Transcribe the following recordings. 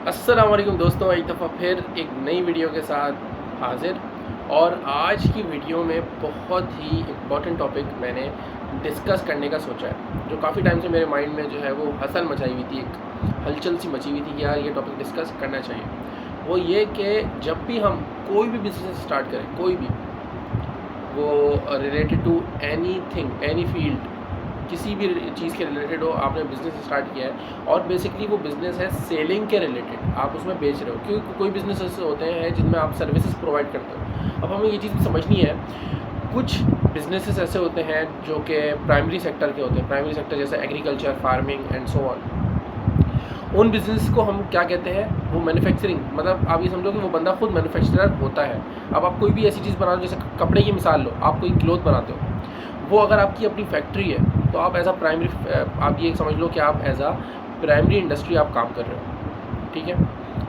अस्सलाम वालेकुम दोस्तों, एक दफ़ा फिर एक नई वीडियो के साथ हाज़िर। और आज की वीडियो में बहुत ही इम्पोर्टेंट टॉपिक मैंने डिस्कस करने का सोचा है, जो काफ़ी टाइम से मेरे माइंड में जो है वो हलचल मचाई हुई थी, एक हलचल सी मची हुई थी कि यार ये टॉपिक डिस्कस करना चाहिए। वो ये कि जब भी हम कोई भी बिज़नेस स्टार्ट करें, कोई भी, वो related to anything, any field, किसी भी चीज़ के रिलेटेड हो, आपने बिज़नेस स्टार्ट किया है और बेसिकली वो बिज़नेस है सेलिंग के रिलेटेड, आप उसमें बेच रहे हो। क्योंकि कोई बिज़नेस ऐसे होते हैं जिनमें आप सर्विसेज प्रोवाइड करते हो। अब हमें ये चीज़ समझनी है, कुछ बिज़नेसेस ऐसे होते हैं जो कि प्राइमरी सेक्टर के होते हैं, प्राइमरी सेक्टर जैसे agriculture, farming and so on. उन बिज़नेस को हम क्या कहते हैं, वो मैन्युफैक्चरिंग, मतलब आप ये समझो कि वो बंदा खुद मैन्युफैक्चरर होता है। अब आप कोई भी ऐसी चीज़ बना लो, जैसे कपड़े की मिसाल लो, आप कोई क्लोथ बनाते हो, वो अगर आपकी अपनी फैक्ट्री है तो आप एज अ प्राइमरी, आप ये समझ लो कि आप एज अ प्राइमरी इंडस्ट्री आप काम कर रहे हो, ठीक है।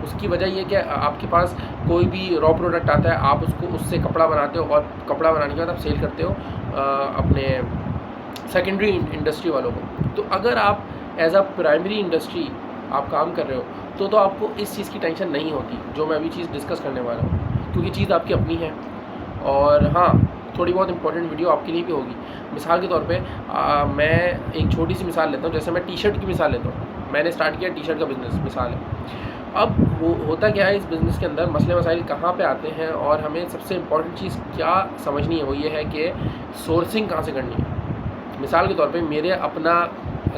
उसकी वजह ये कि आपके पास कोई भी रॉ प्रोडक्ट आता है, आप उसको उससे कपड़ा बनाते हो और कपड़ा बनाने के बाद आप सेल करते हो अपने सेकेंडरी इंडस्ट्री वालों को। तो अगर आप एज अ प्राइमरी इंडस्ट्री आप काम कर रहे हो तो आपको इस चीज़ की टेंशन नहीं होती जो मैं अभी चीज़ डिस्कस करने वाला हूँ, क्योंकि चीज़ आपकी अपनी है। और हाँ, थोड़ी बहुत इंपॉर्टेंट वीडियो आपके लिए भी होगी। मिसाल के तौर पे मैं एक छोटी सी मिसाल लेता हूँ, जैसे मैं टी शर्ट की मिसाल लेता हूँ। मैंने स्टार्ट किया टी शर्ट का बिज़नेस, मिसाल है। अब वो होता क्या है, इस बिज़नेस के अंदर मसले मसाइल कहाँ पे आते हैं और हमें सबसे इम्पॉर्टेंट चीज़ क्या समझनी है, वो ये है कि सोर्सिंग कहाँ से करनी है। मिसाल के तौर पे मेरे अपना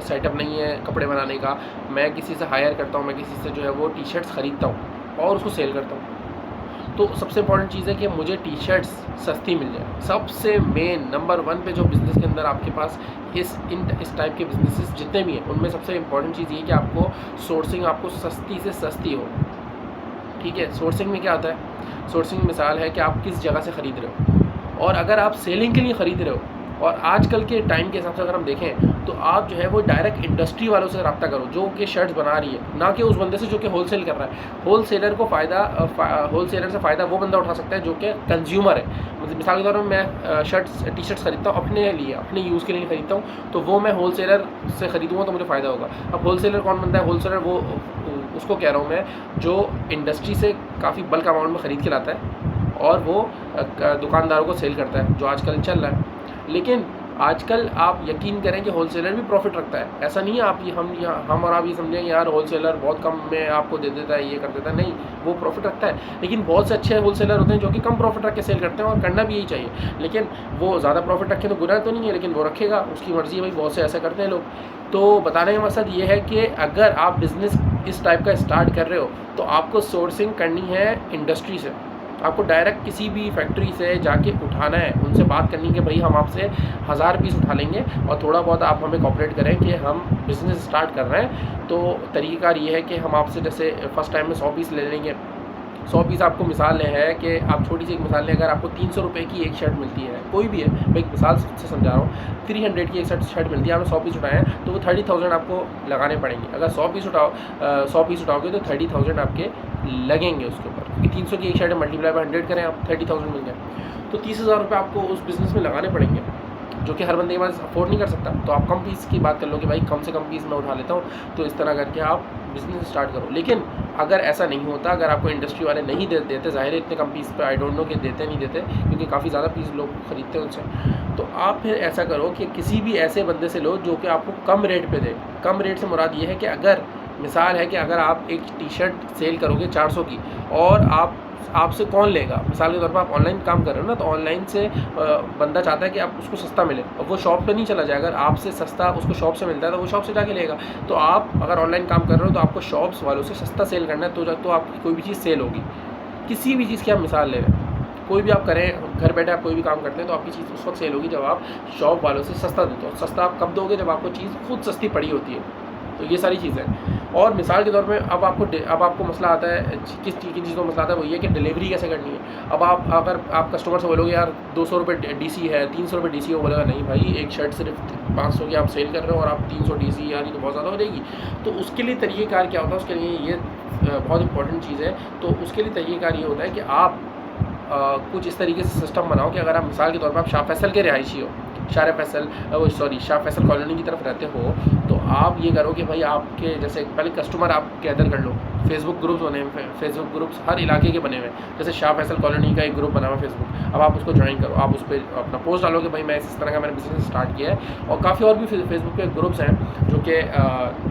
सेटअप नहीं है कपड़े बनाने का, मैं किसी से हायर करता हूँ, मैं किसी से जो है वो टी शर्ट्स ख़रीदता हूँ और उसको सेल करता हूँ। तो सबसे इम्पॉर्टेंट चीज़ है कि मुझे टी शर्ट्स सस्ती मिल जाए। सबसे मेन नंबर 1 पे जो बिज़नेस के अंदर आपके पास इस टाइप के बिज़नेसेस जितने भी हैं, उनमें सबसे इम्पॉर्टेंट चीज़ ये कि आपको सोर्सिंग आपको सस्ती से सस्ती हो, ठीक है। सोर्सिंग में क्या आता है, सोर्सिंग मिसाल है कि आप किस जगह से ख़रीद रहे हो, और अगर आप सेलिंग के लिए ख़रीद रहे हो, और आजकल के टाइम के हिसाब से अगर हम देखें तो आप जो है वो डायरेक्ट इंडस्ट्री वालों से रब्ता करो जो कि शर्ट्स बना रही है, ना कि उस बंदे से जो कि होलसेल कर रहा है। होलसेलर को होलसेलर से फ़ायदा वो बंदा उठा सकता है जो कि कंज्यूमर है। मतलब मिसाल के तौर पर मैं टी शर्ट्स ख़रीदता हूँ अपने लिए, अपने यूज़ के लिए ख़रीदता हूँ, तो वो मैं होलसेलर से ख़रीदूँगा तो मुझे फ़ायदा होगा। अब होलसेलर कौन बनता है, होलसेलर वो उसको कह रहा हूँ मैं, जो इंडस्ट्री से काफ़ी बल्क अमाउंट में ख़रीद के लाता है और वो दुकानदारों को सेल करता है, जो आजकल चल रहा है। लेकिन आजकल आप यकीन करें कि होलसेलर भी प्रॉफिट रखता है। ऐसा नहीं है आप ये हम और आप ये समझें कि यार होलसेलर बहुत कम में आपको दे देता है, ये कर देता है, नहीं, वो प्रॉफिट रखता है। लेकिन बहुत से अच्छे होलसेलर होते हैं जो कि कम प्रॉफिट रख के सेल करते हैं, और करना भी यही चाहिए। लेकिन वो ज़्यादा प्रॉफिट रखें तो गुनाह तो नहीं है, लेकिन वो रखेगा, उसकी मर्ज़ी है भाई, बहुत से ऐसा करते हैं लोग। तो बताने का मकसद ये है कि अगर आप बिज़नेस इस टाइप का स्टार्ट कर रहे हो तो आपको सोर्सिंग करनी है इंडस्ट्री से। आपको डायरेक्ट किसी भी फैक्ट्री से जाके उठाना है, उनसे बात करनी है कि भाई हम आपसे 1000 पीस उठा लेंगे और थोड़ा बहुत आप हमें कॉपरेट करें कि हम बिज़नेस स्टार्ट कर रहे हैं। तो तरीक़ाकार ये है कि हम आपसे जैसे फ़र्स्ट टाइम में 100 पीस ले लेंगे। 100 पीस आपको मिसाल है कि आप छोटी सी एक मिसाल लें, अगर आपको 300 रुपये की एक शर्ट मिलती है, कोई भी है, मैं एक मिसाल से समझा रहा हूँ, 300 की एक शर्ट मिलती है, आपने 100 पीस उठाए हैं तो वो 30,000 आपको लगाने पड़ेंगे। अगर 100 पीस उठाओगे तो 30,000 आपके लगेंगे उसके ऊपर, क्योंकि 300 की एक शर्ट मल्टीप्लाई बाय 100 करें आप, 30,000 मिल गए। तो 30,000 रुपये आपको उस बिज़नेस में लगाने पड़ेंगे, जो कि हर बंदे के पास अफोर्ड नहीं कर सकता। तो आप कम पीस की बात कर लो कि भाई कम से कम पीस मैं उठा लेता हूँ, तो इस तरह करके आप बिज़नेस स्टार्ट करो। लेकिन अगर ऐसा नहीं होता, अगर आपको इंडस्ट्री वाले नहीं देते, ज़ाहिर है इतने कम पीस पे, आई डोंट नो कि देते नहीं देते, क्योंकि काफ़ी ज़्यादा पीस लोग ख़रीदते हैं उनसे, तो आप फिर ऐसा करो कि किसी भी ऐसे बंदे से लो जो कि आपको कम रेट पे दे। कम रेट से मुराद ये है कि अगर मिसाल है कि अगर आप एक टी शर्ट सेल करोगे 400 की, और आपसे कौन लेगा, मिसाल के तौर पर आप ऑनलाइन काम कर रहे हो ना, तो ऑनलाइन से बंदा चाहता है कि आप उसको सस्ता मिले, और वो शॉप पे नहीं चला जाएगा। अगर आपसे सस्ता उसको शॉप से मिलता है तो वो शॉप से जाके लेगा। तो आप अगर ऑनलाइन काम कर रहे हो तो आपको शॉप्स वालों से सस्ता सेल करना है, तो आपकी कोई भी चीज़ सेल होगी। किसी भी चीज़ की आप मिसाल ले रहे हैं, कोई भी आप करें, घर बैठे आप कोई भी काम करते हैं तो आपकी चीज़ उस वक्त सेल होगी जब आप शॉप वालों से सस्ता देते हो। सस्ता आप कब दोगे, जब आपको चीज़ खुद सस्ती पड़ी होती है। तो ये सारी चीज़ें। और मिसाल के तौर पे अब आपको मसला आता है, किस चीज़ का मसला आता है, वो ये कि डिलीवरी कैसे करनी है। अब अगर आप कस्टमर से बोलोगे यार 200 रुपये डीसी है, 300 रुपये डीसी है, वो बोलेगा नहीं भाई, एक शर्ट सिर्फ 500 की आप सेल कर रहे हो और आप 300 डीसी, यार ये तो बहुत ज़्यादा हो जाएगी। तो उसके लिए तरीक़ेकार क्या होता है, उसके लिए ये बहुत इंपॉर्टेंट चीज़ है। तो उसके लिए तरीक़ेकार ये होता है कि आप कुछ इस तरीके से सिस्टम बनाओ कि अगर आप मिसाल के तौर पर आप शाह फैसल के रिहायशी हो, शाह फैसल कॉलोनी की तरफ रहते हो तो आप ये करो कि भाई आपके जैसे पहले कस्टमर आप गैदर कर लो। फेसबुक ग्रुप्स बने हुए, फेसबुक ग्रुप्स हर इलाके के बने हुए हैं। जैसे शाह फैसल कॉलोनी का एक ग्रुप बना हुआ फेसबुक, अब आप उसको ज्वाइन करो। आप उस पर अपना पोस्ट डालोगे भाई मैं इस तरह का मैंने बिज़नेस स्टार्ट किया है। और काफ़ी और भी फेसबुक पे ग्रुप्स हैं जो कि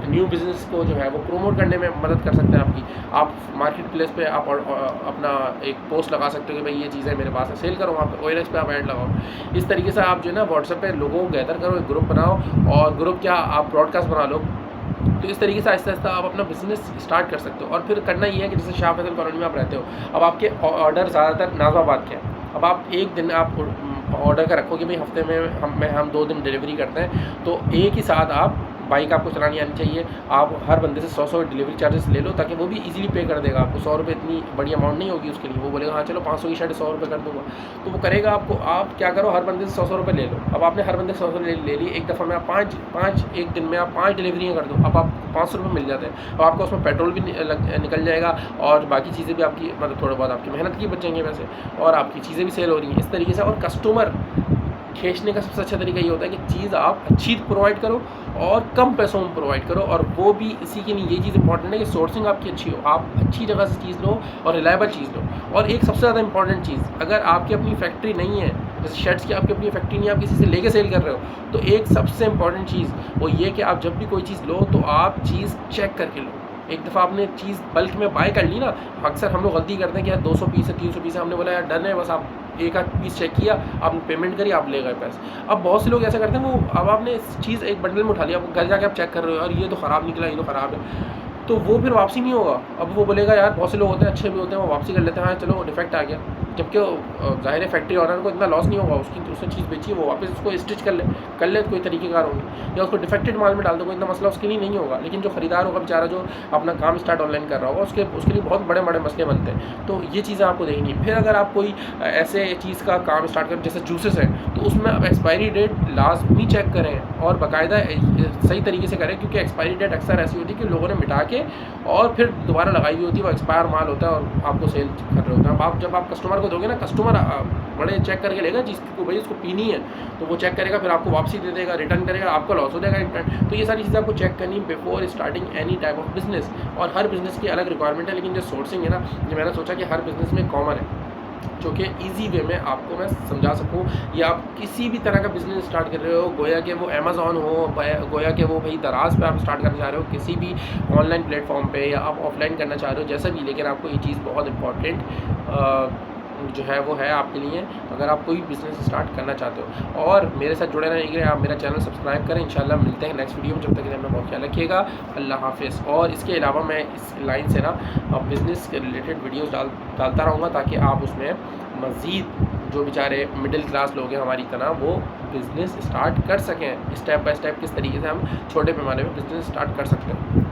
न्यू बिज़नेस को जो है वो प्रमोट करने में मदद कर सकते हैं आपकी। आप मार्केट प्लेस पर आप अपना एक पोस्ट लगा सकते हो कि भाई ये चीज़ें मेरे पास है, सेल करो। वहाँ पर OLX पे आप ऐड लगाओ। इस तरीके से आप जो है ना व्हाट्सएप पे लोगों को गैदर करो, एक ग्रुप बनाओ और ग्रुप क्या आप ब्रॉडकास्ट बना लो। तो इस तरीके से आहिस्ता आहिस्ता आप अपना बिज़नेस स्टार्ट कर सकते हो। और फिर करना ये है कि जैसे शाह फैसल कॉलोनी में आप रहते हो, अब आपके ऑर्डर ज़्यादातर नाज़िमाबाद के हैं। अब आप एक दिन आप ऑर्डर का रखो कि भाई हफ्ते में हम 2 दिन डिलीवरी करते हैं, तो एक ही साथ आप बाइक आपको चलानी आनी चाहिए। आप हर बंदे से 100 डिलीवरी चार्जेस ले लो ताकि वो भी इजीली पे कर देगा आपको। 100 रुपये इतनी बड़ी अमाउंट नहीं होगी उसके लिए, वो बोलेगा हाँ चलो 500 की शर्ट 100 रुपये कर दूँगा, तो वो करेगा आपको। आप क्या करो, हर बंदे से 100 रुपये ले लो। अब आपने हर बंदे से 100 ले ली, एक दफ़ा में आप एक दिन में आप 5 डिलीवरियाँ कर दो, अब आपको 500 रुपये मिल जाते हैं। अब आपको उसमें पेट्रोल भी निकल जाएगा और बाकी चीज़ें भी आपकी मतलब थोड़ा बहुत आपकी मेहनत की बचेंगे वैसे, और आपकी चीज़ें भी सेल हो रही हैं इस तरीके से। और कस्टमर खींचने का सबसे अच्छा तरीका ये होता है कि चीज़ आप अच्छी प्रोवाइड करो और कम पैसों में प्रोवाइड करो। और वो भी इसी के लिए ये चीज़ इंपॉर्टेंट है कि सोर्सिंग आपकी अच्छी हो, आप अच्छी जगह से चीज़ लो और रिलायबल चीज़ लो। और एक सबसे ज़्यादा इंपॉर्टेंट चीज़, अगर आपकी अपनी फैक्ट्री नहीं है, जैसे शर्ट्स की आपकी अपनी फैक्ट्री नहीं है, आप किसी से लेके सेल कर रहे हो, तो एक सबसे इंपॉर्टेंट चीज़ वो ये कि आप जब भी कोई चीज़ लो तो आप चीज़ चेक करके लो। एक दफ़ा आपने चीज़ बल्क में बाय कर ली ना, अक्सर हम लोग गलती करते हैं कि यार 200 पीस है 300 पीस है, हमने बोला यार डन है, बस आप एक आध पीस चेक किया, आपने पेमेंट करी, आप ले गए पैसे। अब बहुत से लोग ऐसा करते हैं, वो अब आपने चीज़ एक बंडल में उठा लिया, अब घर जाके आप चेक कर रहे हो और ये तो ख़राब निकला, ये तो ख़राब है, तो वो फिर वापसी नहीं होगा। अब वो बोलेगा यार, बहुत से लोग होते हैं अच्छे भी होते हैं, वो वापसी कर लेते हैं, हाँ चलो डिफेक्ट आ गया, जबकि ज़ाहिर है फैक्ट्री ऑनर को इतना लॉस नहीं होगा, उसने चीज़ बेची है, वो वापस उसको स्टिच कर ले कोई तरीक़ेकार होगी, या उसको डिफेक्टेड माल में डाल दो, कोई इतना मसला उसके लिए नहीं होगा। लेकिन जो ख़रीदार होगा बेचारा, जो अपना काम स्टार्ट ऑनलाइन कर रहा होगा, उसके लिए बहुत बड़े बड़े मसले बनते हैं। तो ये चीज़ें आपको देखनी है। फिर अगर आप कोई ऐसे चीज़ का काम स्टार्ट करें जैसे जूसेस है, तो उसमें आप एक्सपायरी डेट लाजमी चेक करें और बाकायदा सही तरीके से करें, क्योंकि एक्सपायरी डेट अक्सर ऐसी होती है कि लोगों ने मिटा के और फिर दोबारा लगाई हुई होती है, वो एक्सपायर माल होता है और आपको सेल कर रहे होते हैं। अब जब आप कस्टमर को दोगे ना, कस्टमर बड़े चेक करके लेगा जिसको भाई उसको पीनी है, तो वो चेक करेगा, फिर आपको वापसी दे देगा, रिटर्न करेगा, आपको लॉस हो जाएगा इंटरनेट। तो ये सारी चीज़ें आपको चेक करनी before starting any type of business. और हर बिज़नेस की अलग रिक्वायरमेंट है, लेकिन जो सोर्सिंग है ना, जो मैंने सोचा कि हर बिज़नेस में कॉमन है, जो कि ईजी वे में आपको मैं समझा सकूं। या आप किसी भी तरह का बिज़नेस स्टार्ट कर रहे हो, गोया कि वो अमेज़ॉन हो, गोया कि वो भाई दराज पे आप स्टार्ट करना चाह रहे हो, किसी भी ऑनलाइन प्लेटफॉर्म पे, या आप ऑफलाइन करना चाह रहे हो, जैसा भी, लेकिन आपको ये चीज़ बहुत इंपॉर्टेंट जो है वो है आपके लिए, अगर आप कोई बिज़नेस स्टार्ट करना चाहते हो। और मेरे साथ जुड़े रहने के लिए आप मेरा चैनल सब्सक्राइब करें। इंशाल्लाह मिलते हैं नेक्स्ट वीडियो में, जब तक के लिए अपना बहुत ख्याल रखिएगा। अल्लाह हाफ़िज़। और इसके अलावा मैं इस लाइन से ना बिज़नेस के रिलेटेड वीडियोज़ डालता रहूँगा, ताकि आप उसमें मज़ीद जो बेचारे मिडिल क्लास लोग हैं हमारी तरह, वो बिज़नेस स्टार्ट कर सकें। स्टेप बाय स्टेप किस तरीके से हम छोटे पैमाने में बिज़नेस स्टार्ट कर सकते हैं।